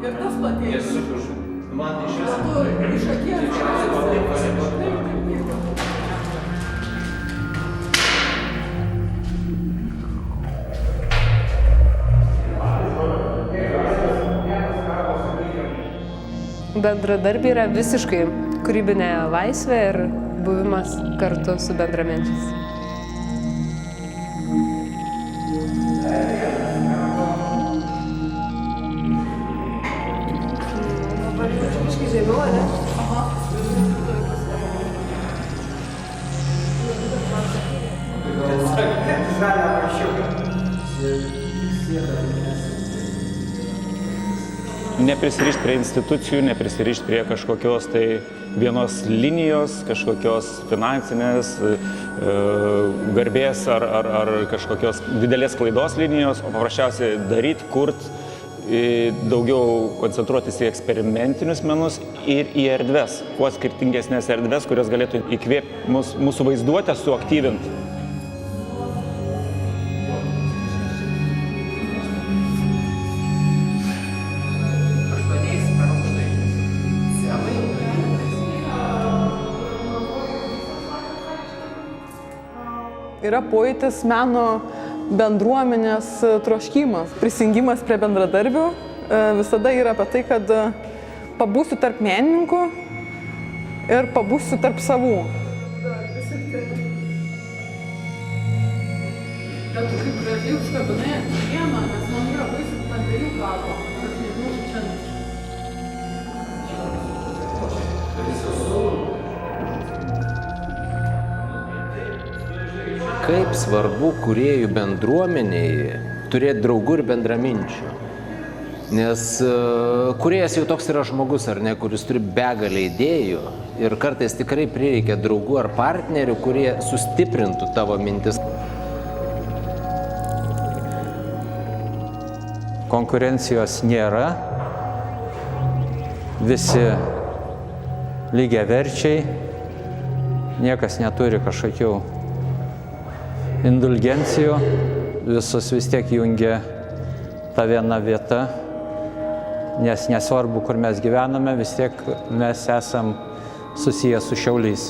Ir tas platėjas. Man iš Bendradarbiai yra visiškai kūrybinė laisvė ir buvimas kartu su bendraminčiais. Neprisirišti prie institucijų, neprisirišti prie kažkokios tai vienos linijos, kažkokios finansinės, garbės ar kažkokios didelės klaidos linijos, o paprasčiausiai daryti, kurti, daugiau koncentruotis į eksperimentinius menus ir į erdves, kuo skirtingesnės erdves, kurios galėtų įkvėpti mūsų vaizduotę, suaktyvinti. Yra pojūtis meno bendruomenės troškimas, prisijungimas prie bendradarbių. Visada yra apie tai, kad pabūsiu tarp menininkų ir pabūsiu tarp savų. Bet tu kaip gražiai užkabinai vieną, nes man yra baisi ant dviejų kabo. Aš nežinau, čia. Kaip svarbu kūrėjų bendruomeniai turėti draugų ir bendraminčių. Nes kūrėjas jau toks yra žmogus, ar ne, kuris turi begalę idėjų ir kartais tikrai prireikia draugų ar partnerių, kurie sustiprintų tavo mintis. Konkurencijos nėra, visi lygiaverčiai, niekas neturi kažkokių indulgencijų, visus vis tiek jungia ta viena vieta, nes nesvarbu, kur mes gyvename, vis tiek mes esam susiję su Šiauliais.